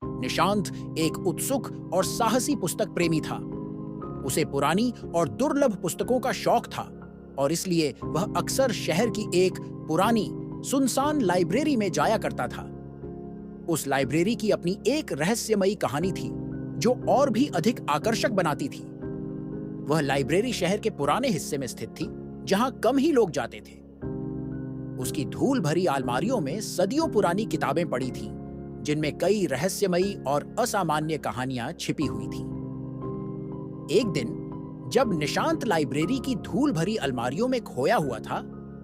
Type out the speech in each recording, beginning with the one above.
निशांत एक उत्सुक और साहसी पुस्तक प्रेमी था। उसे पुरानी और दुर्लभ पुस्तकों का शौक था और इसलिए वह अक्सर शहर की एक पुरानी सुनसान लाइब्रेरी में जाया करता था। उस लाइब्रेरी की अपनी एक रहस्यमयी कहानी थी जो और भी अधिक आकर्षक बनाती थी। वह लाइब्रेरी शहर के पुराने हिस्से में स्थित थी जहां कम ही लोग जाते थे। उसकी धूल भरी अलमारियों में सदियों पुरानी किताबें पड़ी थीं, जिनमें कई रहस्यमयी और असामान्य कहानियां छिपी हुई थीं। एक दिन जब निशांत लाइब्रेरी की धूल भरी अलमारियों में खोया हुआ था,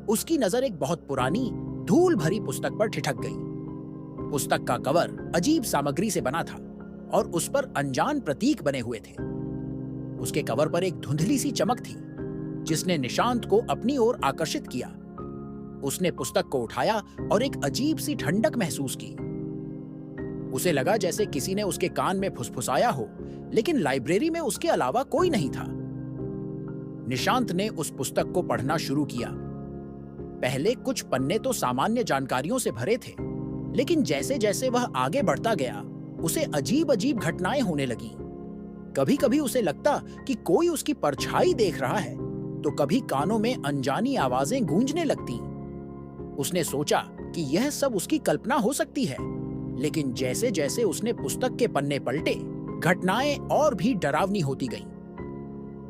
उसकी नजर एक बहुत पुरानी धूल भरी पुस्तक पर ठिठक गई। पुस्तक का कवर अजीब सामग्री से बना था और उस पर अनजान प्रतीक बने हुए थे। उसके कवर पर एक धुंधली सी चमक थी जिसने निशांत को अपनी ओर आकर्षित किया। उसने पुस्तक को उठाया और एक अजीब सी ठंडक महसूस की। उसे लगा जैसे किसी ने उसके कान में फुसफुसाया हो, लेकिन लाइब्रेरी में उसके अलावा कोई नहीं था। निशांत ने उस पुस्तक को पढ़ना शुरू किया। पहले कुछ पन्ने तो सामान्य जानकारियों से भरे थे, लेकिन जैसे जैसे वह आगे बढ़ता गया, उसे अजीब अजीब घटनाएं होने लगीं। कभी कभी उसे लगता कि कोई उसकी परछाई देख रहा है, तो कभी कानों में अनजानी आवाजें गूंजने लगती। उसने सोचा कि यह सब उसकी कल्पना हो सकती है, लेकिन जैसे जैसे उसने पुस्तक के पन्ने पलटे, घटनाएं और भी डरावनी होती गईं।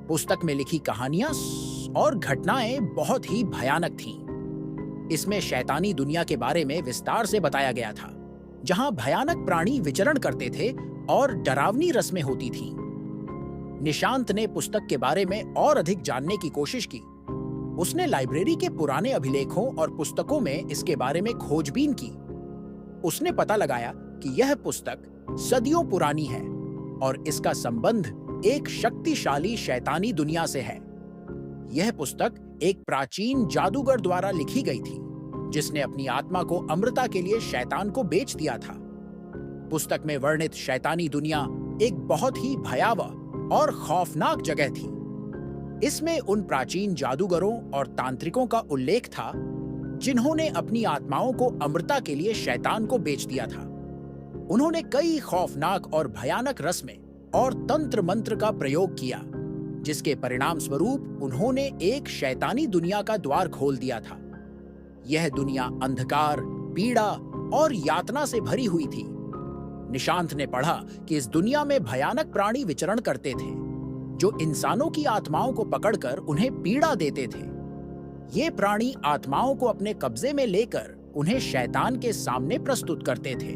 पुस्तक में लिखी कहानियां और घटनाएं बहुत ही भयानक थीं। इसमें शैतानी दुनिया के बारे में विस्तार से बताया गया था, जहां भयानक प्राणी विचरण करते थे और डरावनी रस्में होती थीं। निशांत ने पुस्तक के बारे में और अधिक जानने की कोशिश की। उसने लाइब्रेरी के पुराने अभिलेखों और पुस्तकों में इसके बारे में खोजबीन की। उसने पता लगाया कि यह पुस्तक सदियों पुरानी है और इसका संबंध एक शक्तिशाली शैतानी दुनिया से है। यह पुस्तक एक प्राचीन जादूगर द्वारा लिखी गई थी, जिसने अपनी आत्मा को अमृता के लिए शैतान को बेच दिया था। पुस्तक में वर्णित शैतानी दुनिया एक बहुत ही भयावह और खौफनाक जगह थी। इसमें उन प्राचीन जादूगरों और तांत्रिकों का उल्लेख था जिन्होंने अपनी आत्माओं को अमृता के लिए शैतान को बेच दिया था। उन्होंने कई खौफनाक और भयानक रस्में और तंत्र मंत्र का प्रयोग किया, जिसके परिणाम स्वरूप उन्होंने एक शैतानी दुनिया का द्वार खोल दिया था। यह दुनिया अंधकार, पीड़ा और यातना से भरी हुई थी। निशांत ने पढ़ा कि इस दुनिया में भयानक प्राणी विचरण करते थे, जो इंसानों की आत्माओं को पकड़कर उन्हें पीड़ा देते थे। ये प्राणी आत्माओं को अपने कब्जे में लेकर उन्हें शैतान के सामने प्रस्तुत करते थे।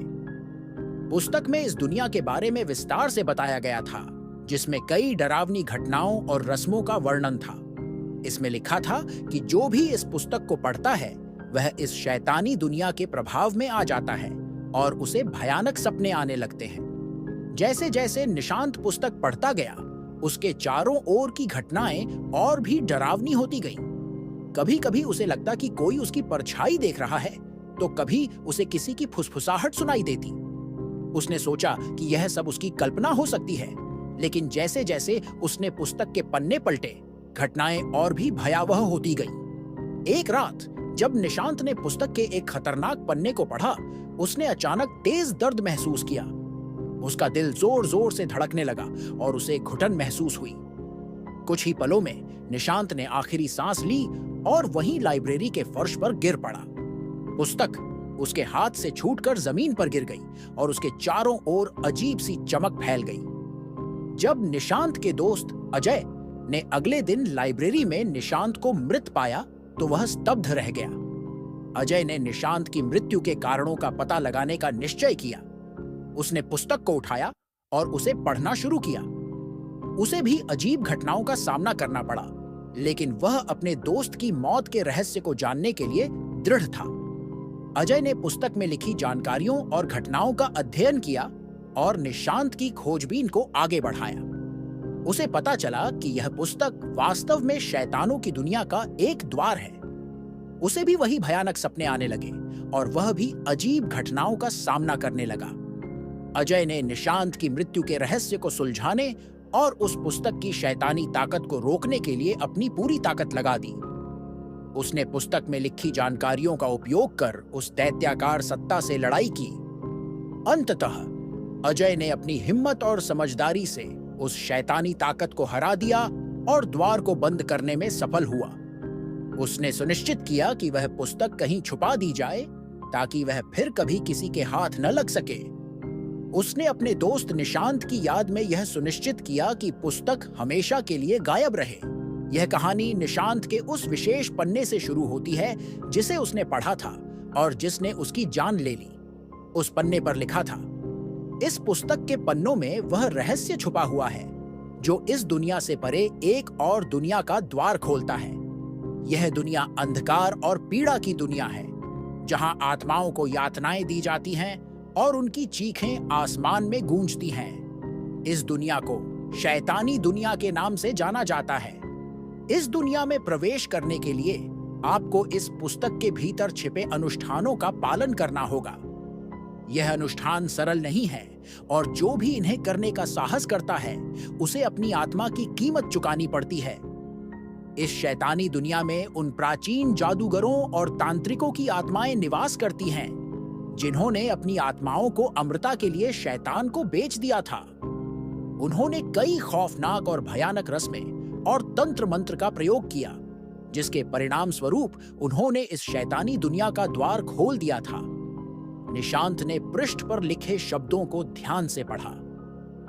पुस्तक में इस दुनिया के बारे में विस्तार से बताया गया था, जिसमें कई डरावनी घटनाओं और रस्मों का वर्णन था। इसमें लिखा था कि जो भी इस पुस्तक को पढ़ता है, वह इस शैतानी दुनिया के प्रभाव में आ जाता है और उसे भयानक सपने आने लगते हैं। जैसे जैसे निशांत पुस्तक पढ़ता गया, उसके चारों ओर की घटनाएं और भी डरावनी होती गईं। कभी कभी उसे लगता कि कोई उसकी परछाई देख रहा है, तो कभी उसे किसी की फुसफुसाहट सुनाई देती। उसने सोचा कि यह सब उसकी कल्पना हो सकती है, लेकिन जैसे जैसे उसने पुस्तक के पन्ने पलटे, घटनाएं और भी भयावह होती गईं। एक रात जब निशांत ने पुस्तक के एक खतरनाक पन्ने को पढ़ा, उसने अचानक तेज दर्द महसूस किया। उसका दिल जोर जोर से धड़कने लगा और उसे घुटन महसूस हुई। कुछ ही पलों में निशांत ने आखिरी सांस ली और वहीं लाइब्रेरी के फर्श पर गिर पड़ा। पुस्तक उसके हाथ से छूटकर जमीन पर गिर गई और उसके चारों ओर अजीब सी चमक फैल गई। जब निशांत के दोस्त अजय ने अगले दिन लाइब्रेरी में निशांत को मृत पाया, तो वह स्तब्ध रह गया। अजय ने निशांत की मृत्यु के कारणों का पता लगाने का निश्चय किया। उसने पुस्तक को उठाया और उसे पढ़ना शुरू किया। उसे भी अजीब घटनाओं का सामना करना पड़ा, लेकिन वह अपने दोस्त की मौत के रहस्य को जानने के लिए दृढ़ था। अजय ने पुस्तक में लिखी जानकारियों और घटनाओं का अध्ययन किया और निशांत की खोजबीन को आगे बढ़ाया। उसे पता चला कि यह पुस्तक वास्तव में शैतानों की दुनिया का एक द्वार है। उसे भी वही भयानक सपने आने लगे और वह भी अजीब घटनाओं का सामना करने लगा। अजय ने निशांत की मृत्यु के रहस्य को सुलझाने और उस पुस्तक की शैतानी ताकत को रोकने के लिए अपनी पूरी ताकत लगा दी। उसने पुस्तक में लिखी जानकारियों का उपयोग कर उस दैत्याकार सत्ता से लड़ाई की। अंततः अजय ने अपनी हिम्मत और समझदारी से उस शैतानी ताकत को हरा दिया और द्वार को बंद करने में सफल हुआ। उसने सुनिश्चित किया कि वह पुस्तक कहीं छुपा दी जाए ताकि वह फिर कभी किसी के हाथ न लग सके। उसने अपने दोस्त निशांत की याद में यह सुनिश्चित किया कि पुस्तक हमेशा के लिए गायब रहे। यह कहानी निशांत के उस विशेष पन्ने से शुरू होती है जिसे उसने पढ़ा था और जिसने उसकी जान ले ली। उस पन्ने पर लिखा था, इस पुस्तक के पन्नों में वह रहस्य छुपा हुआ है जो इस दुनिया से परे एक और दुनिया का द्वार खोलता है। यह दुनिया अंधकार और पीड़ा की दुनिया है, जहां आत्माओं को यातनाएं दी जाती हैं और उनकी चीखें आसमान में गूंजती हैं। इस दुनिया को शैतानी दुनिया के नाम से जाना जाता है। इस दुनिया में प्रवेश करने के लिए आपको इस पुस्तक के भीतर छिपे अनुष्ठानों का पालन करना होगा। यह अनुष्ठान सरल नहीं है और जो भी इन्हें करने का साहस करता है उसे अपनी आत्मा की कीमत चुकानी पड़ती है। इस शैतानी दुनिया में उन प्राचीन जादूगरों और तांत्रिकों की आत्माएं निवास करती हैं जिन्होंने अपनी आत्माओं को अमृता के लिए शैतान को बेच दिया था। उन्होंने कई खौफनाक और भयानक रस्में और तंत्र मंत्र का प्रयोग किया, जिसके परिणाम स्वरूप उन्होंने इस शैतानी दुनिया का द्वार खोल दिया था। निशांत ने पृष्ठ पर लिखे शब्दों को ध्यान से पढ़ा।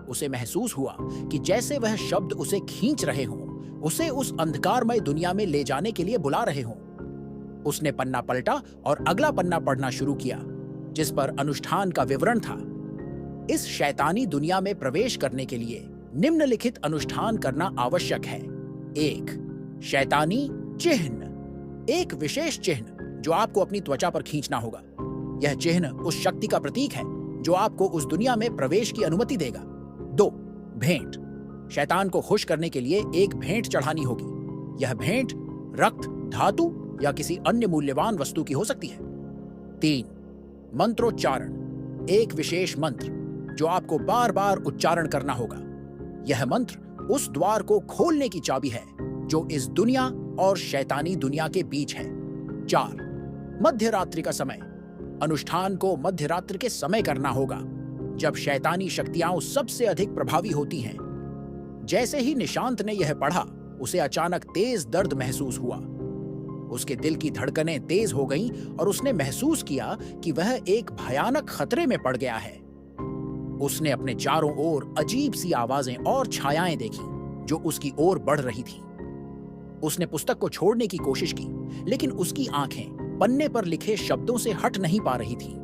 उसे महसूस हुआ कि जैसे वह शब्द उसे खींच रहे हों, उसे उस अंधकारमय दुनिया में ले जाने के लिए बुला रहे हों। उसने पन्ना पलटा और अगला पन्ना पढ़ना शुरू किया, जिस पर अनुष्ठान का विवरण था। इस शैतानी दुनिया में प्रवेश करने के लिए निम्नलिखित अनुष्ठान करना आवश्यक है। 1. शैतानी चिन्ह। एक विशेष चिन्ह जो आपको अपनी त्वचा पर खींचना होगा। यह चिन्ह उस शक्ति का प्रतीक है जो आपको उस दुनिया में प्रवेश की अनुमति देगा। 2. भेंट। शैतान को खुश करने के लिए एक भेंट चढ़ानी होगी। यह भेंट रक्त, धातु या किसी अन्य मूल्यवान वस्तु की हो सकती है। 3. मंत्रोच्चारण। एक विशेष मंत्र जो आपको बार बार उच्चारण करना होगा। यह मंत्र उस द्वार को खोलने की चाबी है जो इस दुनिया और शैतानी दुनिया के बीच है। 4. मध्यरात्रि का समय। अनुष्ठान को मध्यरात्रि के समय करना होगा, जब शैतानी शक्तियां सबसे अधिक प्रभावी होती हैं। जैसे ही निशांत ने यह पढ़ा, उसे अचानक तेज दर्द महसूस हुआ। उसके दिल की धड़कनें तेज हो गईं और उसने महसूस किया कि वह एक भयानक खतरे में पड़ गया है। उसने अपने चारों ओर अजीब सी आवाजें और छायाएं देखी जो उसकी ओर बढ़ रही थीं। उसने पुस्तक को छोड़ने की कोशिश की, लेकिन उसकी आंखें पन्ने पर लिखे शब्दों से हट नहीं पा रही थीं।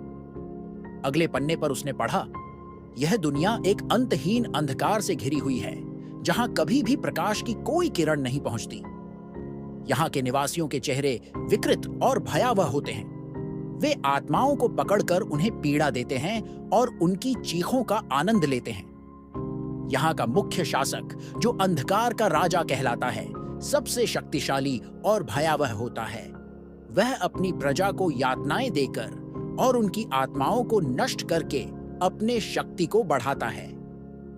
अगले पन्ने पर उसने पढ़ा, यह दुनिया एक अंतहीन अंधकार से घिरी हुई है, जहां कभी भी प्रकाश की कोई किरण नहीं पहुंचती। यहाँ के निवासियों के चेहरे विकृत और भयावह होते हैं। वे आत्माओं को पकड़कर उन्हें पीड़ा देते हैं और उनकी चीखों का आनंद लेते हैं। यहाँ का मुख्य शासक, जो अंधकार का राजा कहलाता है, सबसे शक्तिशाली और भयावह होता है। वह अपनी प्रजा को यातनाएं देकर और उनकी आत्माओं को नष्ट करके अपने शक्ति को बढ़ाता है।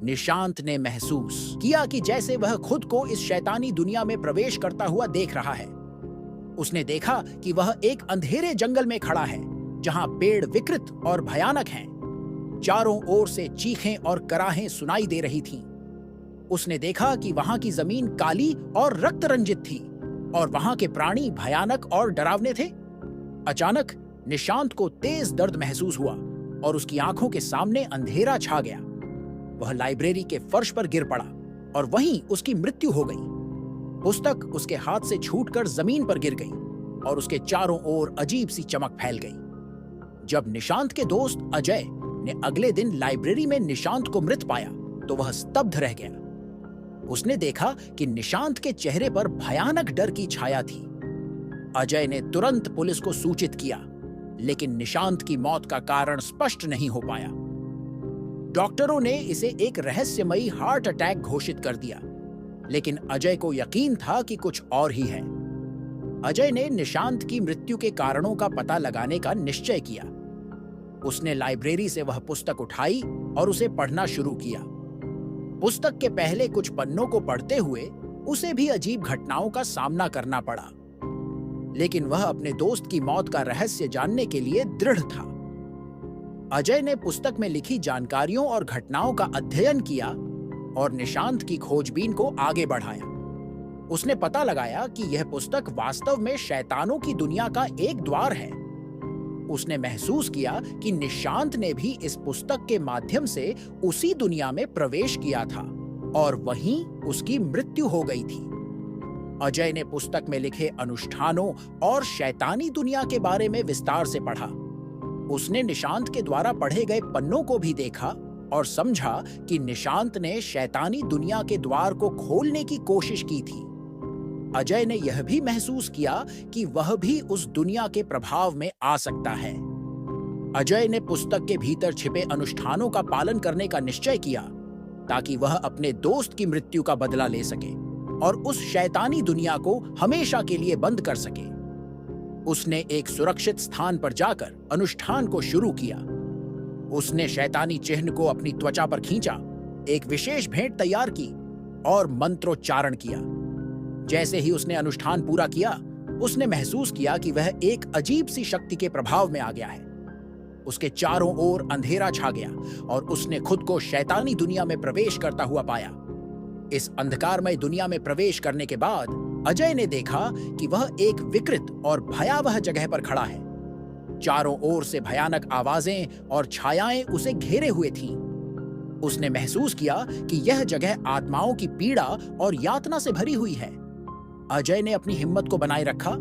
निशांत ने महसूस किया कि जैसे वह खुद को इस शैतानी दुनिया में प्रवेश करता हुआ देख रहा है। उसने देखा कि वह एक अंधेरे जंगल में खड़ा है, जहां पेड़ विकृत और भयानक हैं। चारों ओर से चीखें और कराहें सुनाई दे रही थीं। उसने देखा कि वहां की जमीन काली और रक्त रंजित थी और वहां के प्राणी भयानक और डरावने थे। अचानक निशांत को तेज दर्द महसूस हुआ और उसकी आंखों के सामने अंधेरा छा गया। वह लाइब्रेरी के फर्श पर गिर पड़ा और वहीं उसकी मृत्यु हो गई। पुस्तक उसके हाथ से छूटकर जमीन पर गिर गई और उसके चारों ओर अजीब सी चमक फैल गई। जब निशांत के दोस्त अजय ने अगले दिन लाइब्रेरी में निशांत को मृत पाया, तो वह स्तब्ध रह गया। उसने देखा कि निशांत के चेहरे पर भयानक डर की छाया थी। अजय ने तुरंत पुलिस को सूचित किया, लेकिन निशांत की मौत का कारण स्पष्ट नहीं हो पाया। डॉक्टरों ने इसे एक रहस्यमयी हार्ट अटैक घोषित कर दिया, लेकिन अजय को यकीन था कि कुछ और ही है। अजय ने निशांत की मृत्यु के कारणों का पता लगाने का निश्चय किया। उसने लाइब्रेरी से वह पुस्तक उठाई और उसे पढ़ना शुरू किया। पुस्तक के पहले कुछ पन्नों को पढ़ते हुए उसे भी अजीब घटनाओं का सामना करना पड़ा, लेकिन वह अपने दोस्त की मौत का रहस्य जानने के लिए दृढ़ था। अजय ने पुस्तक में लिखी जानकारियों और घटनाओं का अध्ययन किया और निशांत की खोजबीन को आगे बढ़ाया। उसने पता लगाया कि यह पुस्तक वास्तव में शैतानों की दुनिया का एक द्वार है। उसने महसूस किया कि निशांत ने भी इस पुस्तक के माध्यम से उसी दुनिया में प्रवेश किया था और वहीं उसकी मृत्यु हो गई थी। अजय ने पुस्तक में लिखे अनुष्ठानों और शैतानी दुनिया के बारे में विस्तार से पढ़ा। उसने निशांत के द्वारा पढ़े गए पन्नों को भी देखा और समझा कि निशांत ने शैतानी दुनिया के द्वार को खोलने की कोशिश की थी। अजय ने यह भी महसूस किया कि वह भी उस दुनिया के प्रभाव में आ सकता है। अजय ने पुस्तक के भीतर छिपे अनुष्ठानों का पालन करने का निश्चय किया ताकि वह अपने दोस्त की मृत्यु का बदला ले सके और उस शैतानी दुनिया को हमेशा के लिए बंद कर सके। उसने एक सुरक्षित स्थान पर जाकर अनुष्ठान को शुरू किया। उसने शैतानी चिन्ह को अपनी त्वचा पर खींचा, एक विशेष भेंट तैयार की और मंत्रोच्चारण किया। जैसे ही उसने अनुष्ठान पूरा किया, उसने महसूस किया कि वह एक अजीब सी शक्ति के प्रभाव में आ गया है। उसके चारों ओर अंधेरा छा गया और उसने खुद को शैतानी दुनिया में प्रवेश करता हुआ पाया। इस अंधकारमय दुनिया में प्रवेश करने के बाद अजय ने देखा कि वह एक विकृत और भयावह जगह पर खड़ा है। चारों ओर से भयानक आवाजें और छायाएं उसे घेरे हुए थीं। उसने महसूस किया कि यह जगह आत्माओं की पीड़ा और यातना से भरी हुई है। अजय ने अपनी हिम्मत को बनाए रखा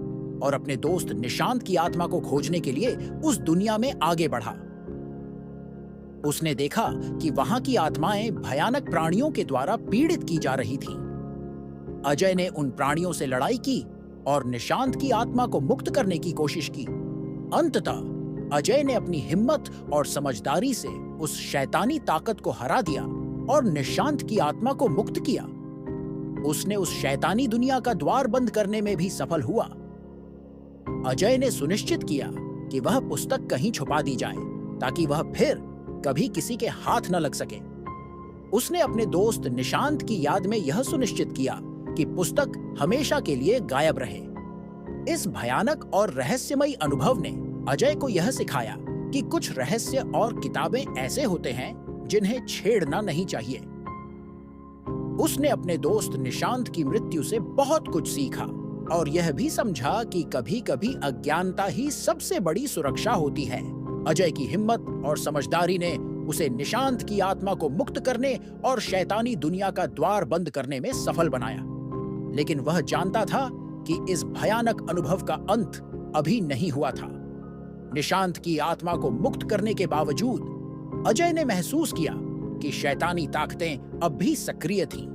और अपने दोस्त निशांत की आत्मा को खोजने के लिए उस दुनिया में आगे बढ़ा। उसने देखा कि वहां की आत्माएं भयानक प्राणियों के द्वारा पीड़ित की जा रही थीं। अजय ने उन प्राणियों से लड़ाई की और निशांत की आत्मा को मुक्त करने की कोशिश की। अंततः अजय ने अपनी हिम्मत और समझदारी से उस शैतानी ताकत को हरा दिया और निशांत की आत्मा को मुक्त किया। उसने उस शैतानी दुनिया का द्वार बंद करने में भी सफल हुआ। अजय ने सुनिश्चित किया कि वह पुस्तक कहीं छुपा दी जाए ताकि वह फिर कभी किसी के हाथ न लग सके। उसने अपने दोस्त निशांत की याद में यह सुनिश्चित किया कि पुस्तक हमेशा के लिए गायब रहे। इस भयानक और रहस्यमयी अनुभव ने अजय को यह सिखाया कि कुछ रहस्य और किताबें ऐसे होते हैं जिन्हें छेड़ना नहीं चाहिए। उसने अपने दोस्त निशांत की मृत्यु से बहुत कुछ सीखा और यह भी समझा कि कभी-कभी अज्ञानता ही सबसे बड़ी सुरक्षा होती है। अजय की हिम्मत और समझदारी ने उसे निशांत की आत्मा को मुक्त करने और शैतानी दुनिया का द्वार बंद करने में सफल बनाया। लेकिन वह जानता था कि इस भयानक अनुभव का अंत अभी नहीं हुआ था। निशांत की आत्मा को मुक्त करने के बावजूद अजय ने महसूस किया कि शैतानी ताकतें अब भी सक्रिय थीं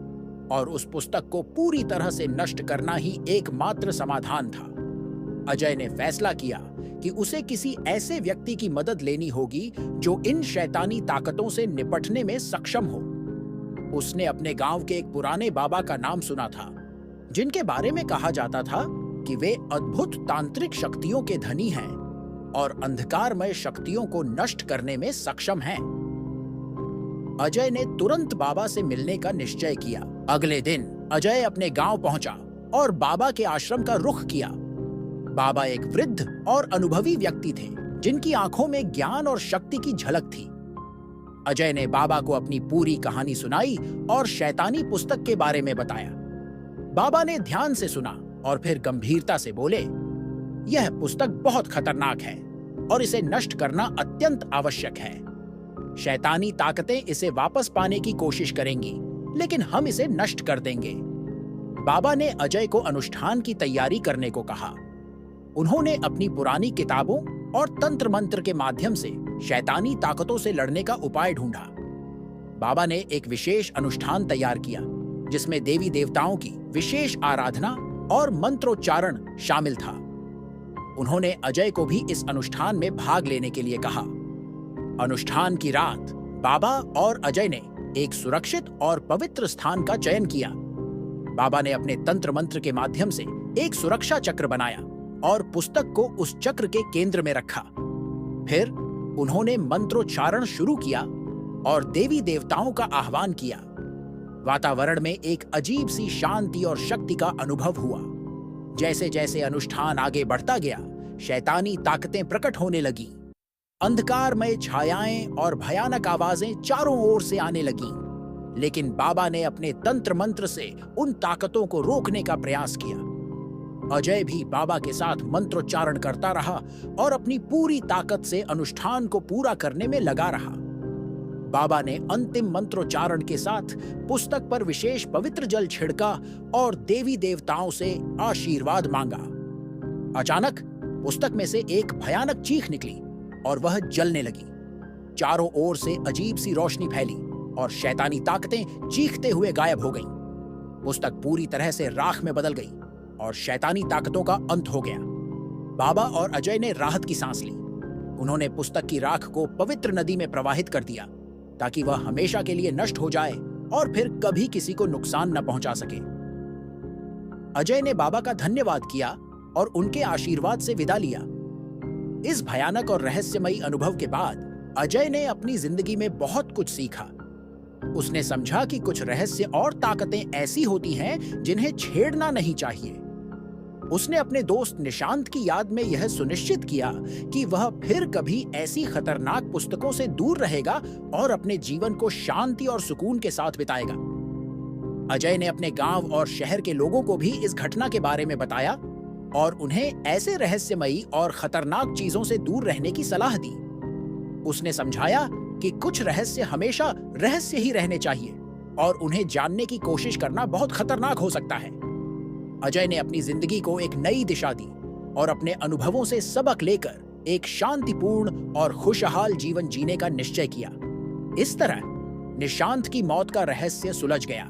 और उस पुस्तक को पूरी तरह से नष्ट करना ही एकमात्र समाधान था। अजय ने फैसला किया कि उसे किसी ऐसे व्यक्ति की मदद लेनी होगी जो इन शैतानी ताकतों से निपटने में सक्षम हो। उसने अपने गांव के एक पुराने बाबा का नाम सुना था, जिनके बारे में कहा जाता था कि वे अद्भुत तांत्रिक शक्तियों के धनी हैं और अंधकारमय शक्तियों को नष्ट करने में सक्षम हैं। अजय ने तुरंत बाबा से मिलने का निश्चय किया। अगले दिन अजय अपने गांव पहुंचा और बाबा के आश्रम का रुख किया। बाबा एक वृद्ध और अनुभवी व्यक्ति थे, जिनकी आंखों में ज्ञान और शक्ति की झलक थी। अजय ने बाबा को अपनी पूरी कहानी सुनाई और शैतानी पुस्तक के बारे में बताया। बाबा ने ध्यान से सुना और फिर गंभीरता से बोले, यह पुस्तक बहुत खतरनाक है और इसे नष्ट करना अत्यंत आवश्यक है। शैतानी ताकतें इसे वापस पाने की कोशिश करेंगी, लेकिन हम इसे नष्ट कर देंगे। बाबा ने अजय को अनुष्ठान की तैयारी करने को कहा। उन्होंने अपनी पुरानी किताबों और तंत्र मंत्र के माध्यम से शैतानी ताकतों से लड़ने का उपाय ढूंढा। बाबा ने एक विशेष अनुष्ठान तैयार किया, जिसमें देवी देवताओं की विशेष आराधना और मंत्रोच्चारण शामिल था। उन्होंने अजय को भी इस अनुष्ठान में भाग लेने के लिए कहा। अनुष्ठान की रात बाबा और अजय ने एक सुरक्षित और पवित्र स्थान का चयन किया। बाबा ने अपने तंत्र मंत्र के माध्यम से एक सुरक्षा चक्र बनाया और पुस्तक को उस चक्र के केंद्र में रखा। फिर उन्होंने मंत्रोच्चारण शुरू किया और देवी देवताओं का आह्वान किया। वातावरण में एक अजीब सी शांति और शक्ति का अनुभव हुआ। जैसे जैसे अनुष्ठान आगे बढ़ता गया, शैतानी ताकतें प्रकट होने लगी। अंधकारमय छायाएं और भयानक आवाजें चारों ओर से आने लगीं, लेकिन बाबा ने अपने तंत्र मंत्र से उन ताकतों को रोकने का प्रयास किया। अजय भी बाबा के साथ मंत्रोच्चारण करता रहा और अपनी पूरी ताकत से अनुष्ठान को पूरा करने में लगा रहा। बाबा ने अंतिम मंत्रोच्चारण के साथ पुस्तक पर विशेष पवित्र जल छिड़का और देवी देवताओं से आशीर्वाद मांगा। अचानक पुस्तक में से एक भयानक चीख निकली और वह जलने लगी। चारों ओर से अजीब सी रोशनी फैली और शैतानी ताकतें चीखते हुए गायब हो गईं। पुस्तक पूरी तरह से राख में बदल गई और शैतानी ताकतों का अंत हो गया। बाबा और अजय ने राहत की सांस ली। उन्होंने पुस्तक की राख को पवित्र नदी में प्रवाहित कर दिया ताकि वह हमेशा के लिए नष्ट हो जाए और फिर कभी किसी को नुकसान न पहुंचा सके। अजय ने बाबा का धन्यवाद किया और उनके आशीर्वाद से विदा लिया। इस भयानक और रहस्यमयी अनुभव के बाद अजय ने अपनी जिंदगी में बहुत कुछ सीखा। उसने समझा कि कुछ रहस्य और ताकतें ऐसी होती हैं जिन्हें छेड़ना नहीं चाहिए। उसने अपने दोस्त निशांत की याद में यह सुनिश्चित किया कि वह फिर कभी ऐसी खतरनाक पुस्तकों से दूर रहेगा और अपने जीवन को शांति और सुकून के साथ बिताएगा। अजय ने अपने गांव और शहर के लोगों को भी इस घटना के बारे में बताया और उन्हें ऐसे रहस्यमयी और खतरनाक चीजों से दूर रहने की सलाह दी। उसने समझाया कि कुछ रहस्य हमेशा रहस्य ही रहने चाहिए और उन्हें जानने की कोशिश करना बहुत खतरनाक हो सकता है। अजय ने अपनी जिंदगी को एक नई दिशा दी और अपने अनुभवों से सबक लेकर एक शांतिपूर्ण और खुशहाल जीवन जीने का निश्चय किया। इस तरह निशांत की मौत का रहस्य सुलझ गया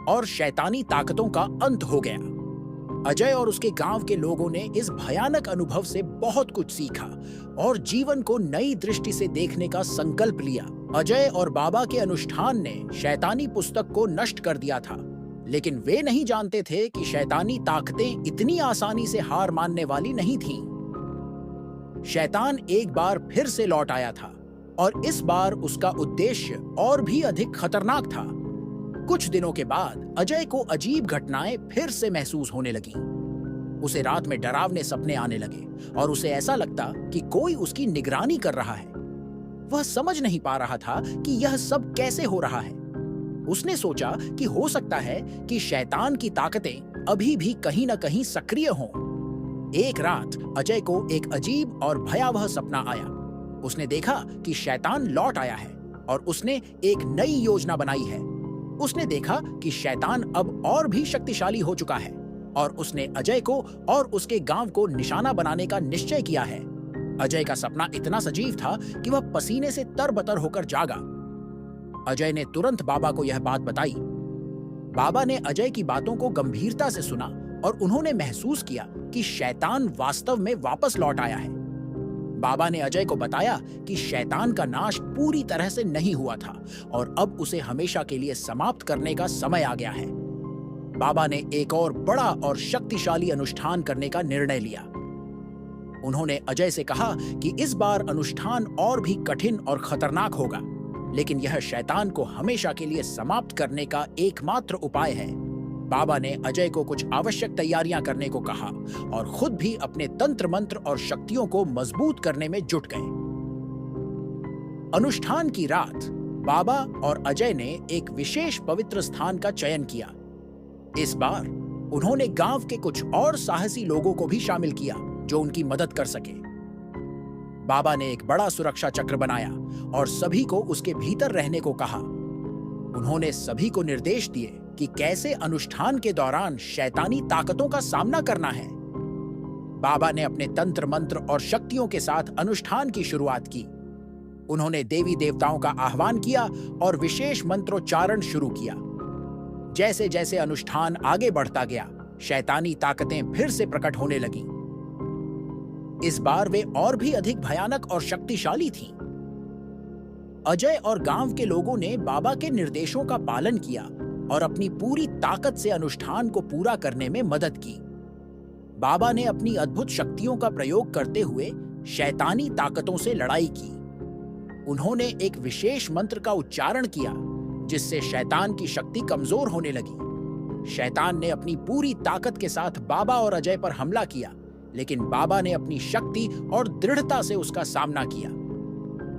और शैतानी ताकतों का अंत हो गया। अजय और उसके गांव के लोगों ने इस भयानक अनुभव से बहुत कुछ सीखा और जीवन को नई दृष्टि से देखने का संकल्प लिया। अजय और बाबा के अनुष्ठान ने शैतानी पुस्तक को नष्ट कर दिया था, लेकिन वे नहीं जानते थे कि शैतानी ताकतें इतनी आसानी से हार मानने वाली नहीं थीं। शैतान एक बार फिर से लौट आया था और इस बार उसका उद्देश्य और भी अधिक खतरनाक था। कुछ दिनों के बाद अजय को अजीब घटनाएं फिर से महसूस होने लगीं। उसे रात में डरावने सपने आने लगे और उसे ऐसा लगता कि कोई उसकी निगरानी कर रहा है। वह समझ नहीं पा रहा था कि यह सब कैसे हो रहा है। उसने सोचा कि हो सकता है कि शैतान की ताकतें अभी भी कहीं न कहीं सक्रिय हों। एक रात अजय को एक अजीब और भयावह सपना आया। उसने देखा कि शैतान लौट आया है और उसने एक नई योजना बनाई है। उसने देखा कि शैतान अब और भी शक्तिशाली हो चुका है और उसने अजय को और उसके गांव को निशाना बनाने का निश्चय किया है। अजय का सपना इतना सजीव था कि वह पसीने से तरबतर होकर जागा। अजय ने तुरंत बाबा को यह बात बताई। बाबा ने अजय की बातों को गंभीरता से सुना और उन्होंने महसूस किया कि शैतान वास्तव में वापस लौट आया है। बाबा ने अजय को बताया कि शैतान का नाश पूरी तरह से नहीं हुआ था और अब उसे हमेशा के लिए समाप्त करने का समय आ गया है। बाबा ने एक और बड़ा और शक्तिशाली अनुष्ठान करने का निर्णय लिया। उन्होंने अजय से कहा कि इस बार अनुष्ठान और भी कठिन और खतरनाक होगा, लेकिन यह शैतान को हमेशा के लिए समाप्त करने का एकमात्र उपाय है। बाबा ने अजय को कुछ आवश्यक तैयारियां करने को कहा और खुद भी अपने तंत्र मंत्र और शक्तियों को मजबूत करने में जुट गए। अनुष्ठान की रात बाबा और अजय ने एक विशेष पवित्र स्थान का चयन किया। इस बार उन्होंने गांव के कुछ और साहसी लोगों को भी शामिल किया जो उनकी मदद कर सके। बाबा ने एक बड़ा सुरक्षा चक्र बनाया और सभी को उसके भीतर रहने को कहा। उन्होंने सभी को निर्देश दिए कि कैसे अनुष्ठान के दौरान शैतानी ताकतों का सामना करना है। बाबा ने अपने तंत्र मंत्र और शक्तियों के साथ अनुष्ठान की शुरुआत की। उन्होंने देवी देवताओं का आह्वान किया और विशेष मंत्रोच्चारण शुरू किया। जैसे जैसे अनुष्ठान आगे बढ़ता गया, शैतानी ताकतें फिर से प्रकट होने लगीं। इस बार वे और भी अधिक भयानक और शक्तिशाली थीं। अजय और गांव के लोगों ने बाबा के निर्देशों का पालन किया और अपनी पूरी ताकत से अनुष्ठान को पूरा करने में मदद की। बाबा ने अपनी अद्भुत शक्तियों का प्रयोग करते हुए शैतानी ताकतों से लड़ाई की। उन्होंने एक विशेष मंत्र का उच्चारण किया जिससे शैतान की शक्ति कमजोर होने लगी। शैतान ने अपनी पूरी ताकत के साथ बाबा और अजय पर हमला किया, लेकिन बाबा ने अपनी शक्ति और दृढ़ता से उसका सामना किया।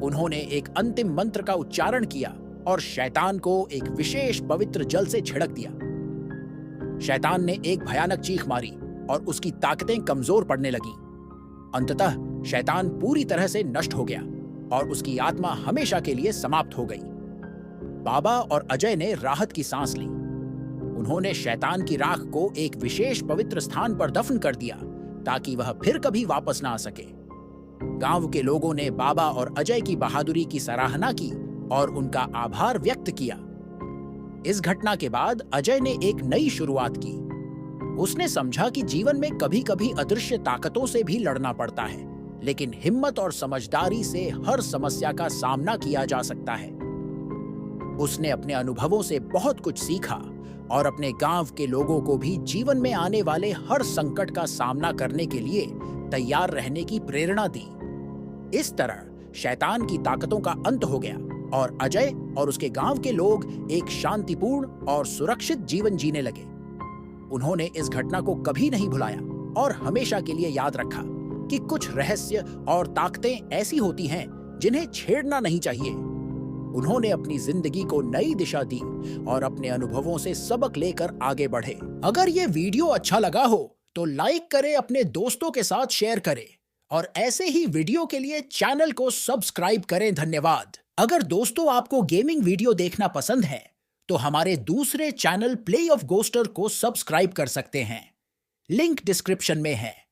उन्होंने एक अंतिम मंत्र का उच्चारण किया और शैतान को एक विशेष पवित्र जल से छिड़क दिया। शैतान ने एक भयानक चीख मारी और उसकी ताकतें कमजोर पड़ने लगीं। अंततः शैतान पूरी तरह से नष्ट हो गया और उसकी आत्मा हमेशा के लिए समाप्त हो गई। बाबा और अजय ने राहत की सांस ली। उन्होंने शैतान की राख को एक विशेष पवित्र स्थान पर दफन कर दिया ताकि वह फिर कभी वापस ना आ सके। गांव के लोगों ने बाबा और अजय की बहादुरी की सराहना की और उनका आभार व्यक्त किया। इस घटना के बाद अजय ने एक नई शुरुआत की। उसने समझा कि जीवन में कभी-कभी अदृश्य ताकतों से भी लड़ना पड़ता है, लेकिन हिम्मत और समझदारी से हर समस्या का सामना किया जा सकता है। उसने अपने अनुभवों से बहुत कुछ सीखा और अपने गांव के लोगों को भी जीवन में आने वाले हर संकट का सामना करने के लिए तैयार रहने की प्रेरणा दी। इस तरह शैतान की ताकतों का अंत हो गया और अजय और उसके गांव के लोग एक शांतिपूर्ण और सुरक्षित जीवन जीने लगे। उन्होंने इस घटना को कभी नहीं भुलाया और हमेशा के लिए याद रखा कि कुछ रहस्य और ताकतें ऐसी होती हैं जिन्हें छेड़ना नहीं चाहिए। उन्होंने अपनी जिंदगी को नई दिशा दी और अपने अनुभवों से सबक लेकर आगे बढ़े। अगर ये वीडियो अच्छा लगा हो तो लाइक करें, अपने दोस्तों के साथ शेयर करें और ऐसे ही वीडियो के लिए चैनल को सब्सक्राइब करें। धन्यवाद। अगर दोस्तों आपको गेमिंग वीडियो देखना पसंद है तो हमारे दूसरे चैनल प्ले ऑफ गोस्टर को सब्सक्राइब कर सकते हैं। लिंक डिस्क्रिप्शन में है।